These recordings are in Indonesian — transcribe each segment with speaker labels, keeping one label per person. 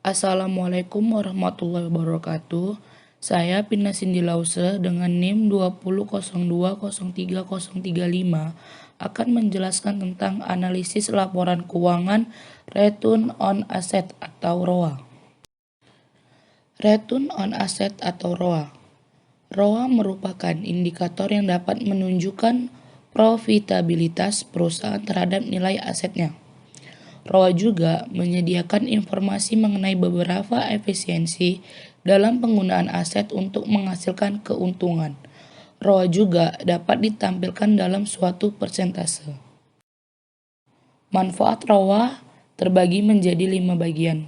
Speaker 1: Assalamualaikum warahmatullahi wabarakatuh. Saya Pina Cindy Lause dengan NIM 20.02.03.035 akan menjelaskan tentang analisis laporan keuangan Return on Asset atau ROA. Return on Asset atau ROA. ROA merupakan indikator yang dapat menunjukkan profitabilitas perusahaan terhadap nilai asetnya. ROA juga menyediakan informasi mengenai beberapa efisiensi dalam penggunaan aset untuk menghasilkan keuntungan. ROA juga dapat ditampilkan dalam suatu persentase. Manfaat ROA terbagi menjadi 5 bagian.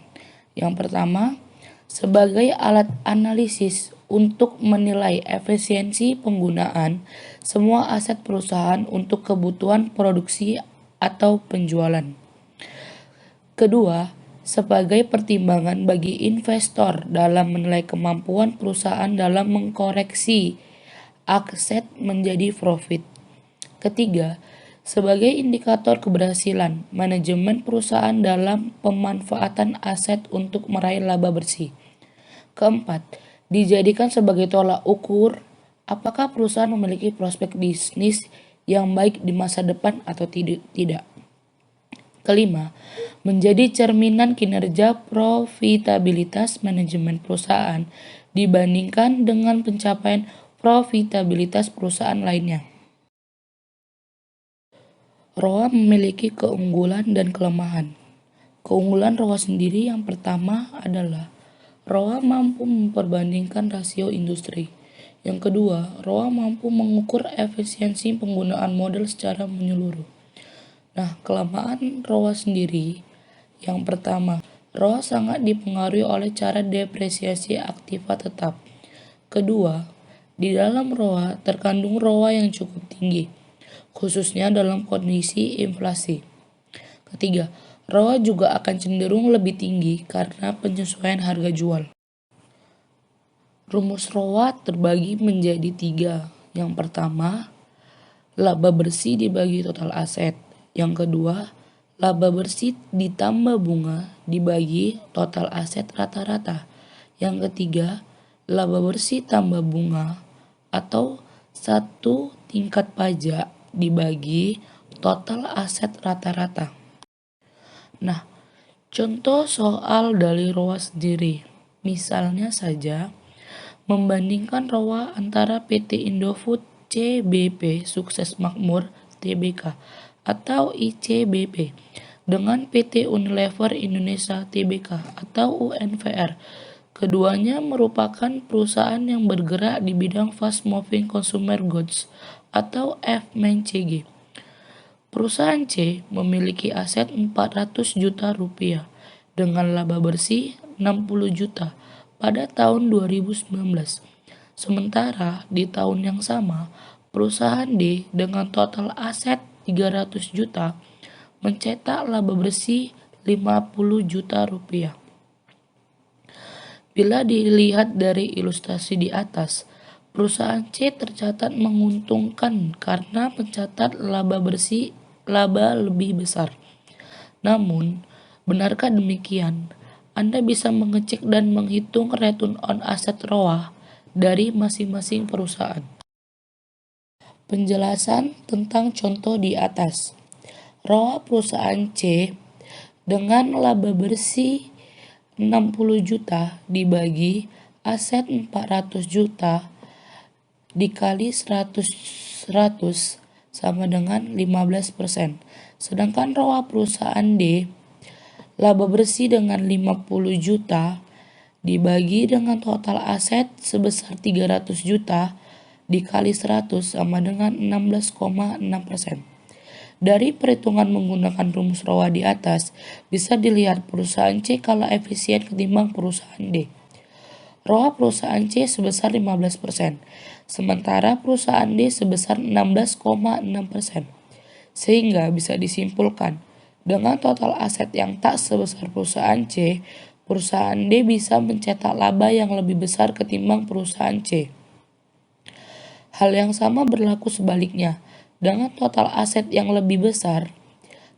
Speaker 1: Yang pertama, sebagai alat analisis untuk menilai efisiensi penggunaan semua aset perusahaan untuk kebutuhan produksi atau penjualan. Kedua, sebagai pertimbangan bagi investor dalam menilai kemampuan perusahaan dalam mengkoreksi aset menjadi profit. Ketiga, sebagai indikator keberhasilan manajemen perusahaan dalam pemanfaatan aset untuk meraih laba bersih. Keempat, dijadikan sebagai tolak ukur apakah perusahaan memiliki prospek bisnis yang baik di masa depan atau tidak. Kelima, menjadi cerminan kinerja profitabilitas manajemen perusahaan dibandingkan dengan pencapaian profitabilitas perusahaan lainnya. ROA memiliki keunggulan dan kelemahan. Keunggulan ROA sendiri yang pertama adalah ROA mampu memperbandingkan rasio industri. Yang kedua, ROA mampu mengukur efisiensi penggunaan modal secara menyeluruh. Nah, kelemahan ROA sendiri, yang pertama, ROA sangat dipengaruhi oleh cara depresiasi aktiva tetap. Kedua, di dalam ROA terkandung ROA yang cukup tinggi, khususnya dalam kondisi inflasi. Ketiga, ROA juga akan cenderung lebih tinggi karena penyesuaian harga jual. Rumus ROA terbagi menjadi 3. Yang pertama, laba bersih dibagi total aset. Yang kedua, laba bersih ditambah bunga dibagi total aset rata-rata. Yang ketiga, laba bersih tambah bunga atau satu tingkat pajak dibagi total aset rata-rata. Nah, contoh soal dari ROA sendiri. Misalnya saja, membandingkan ROA antara PT Indofood CBP Sukses Makmur Tbk atau ICBP dengan PT Unilever Indonesia Tbk atau UNVR. Keduanya merupakan perusahaan yang bergerak di bidang fast moving consumer goods atau FMCG. Perusahaan C memiliki aset 400 juta rupiah dengan laba bersih 60 juta pada tahun 2019. Sementara di tahun yang sama, perusahaan D dengan total aset 300 juta mencetak laba bersih 50 juta rupiah. Bila dilihat dari ilustrasi di atas, perusahaan C tercatat menguntungkan karena mencatat laba lebih besar. Namun, benarkah demikian? Anda bisa mengecek dan menghitung return on asset ROA dari masing-masing perusahaan. Penjelasan tentang contoh di atas. ROA perusahaan C dengan laba bersih 60 juta dibagi aset 400 juta dikali 100 sama dengan 15%. Sedangkan ROA perusahaan D laba bersih dengan 50 juta dibagi dengan total aset sebesar 300 juta dikali 100 sama dengan 16,6%. Dari perhitungan menggunakan rumus ROA di atas, bisa dilihat perusahaan C kalah efisien ketimbang perusahaan D. ROA perusahaan C sebesar 15%, sementara perusahaan D sebesar 16,6%. Sehingga bisa disimpulkan, dengan total aset yang tak sebesar perusahaan C, perusahaan D bisa mencetak laba yang lebih besar ketimbang perusahaan C. Hal yang sama berlaku sebaliknya. Dengan total aset yang lebih besar,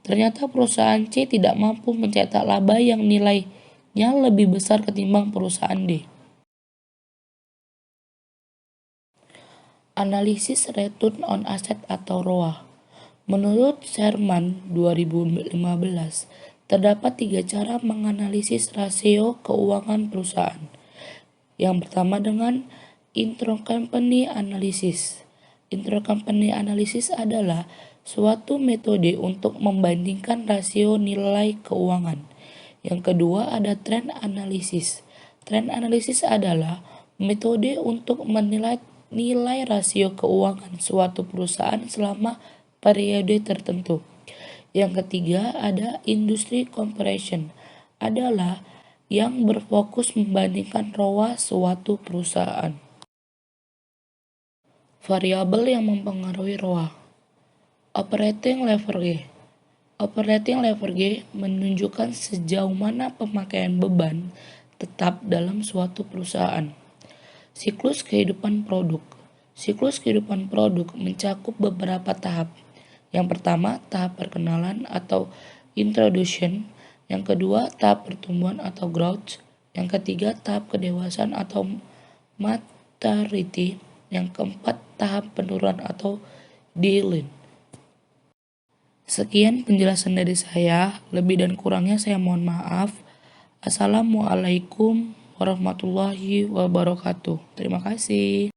Speaker 1: ternyata perusahaan C tidak mampu mencetak laba yang nilai yang lebih besar ketimbang perusahaan D. Analisis Return on Asset atau ROA. Menurut Sherman 2015, terdapat 3 cara menganalisis rasio keuangan perusahaan. Yang pertama dengan Intercompany Analysis. Intercompany Analysis adalah suatu metode untuk membandingkan rasio nilai keuangan. Yang kedua ada Trend Analysis. Trend Analysis adalah metode untuk menilai nilai rasio keuangan suatu perusahaan selama periode tertentu. Yang ketiga ada Industry Comparison, adalah yang berfokus membandingkan ROA suatu perusahaan. Variabel yang mempengaruhi ROA. Operating Leverage. Operating leverage menunjukkan sejauh mana pemakaian beban tetap dalam suatu perusahaan. Siklus kehidupan produk. Siklus kehidupan produk mencakup beberapa tahap. Yang pertama, tahap perkenalan atau introduction. Yang kedua, tahap pertumbuhan atau growth. Yang ketiga, tahap kedewasaan atau maturity. Yang keempat, tahap penurunan atau decline. Sekian penjelasan dari saya, lebih dan kurangnya saya mohon maaf. Assalamualaikum warahmatullahi wabarakatuh. Terima kasih.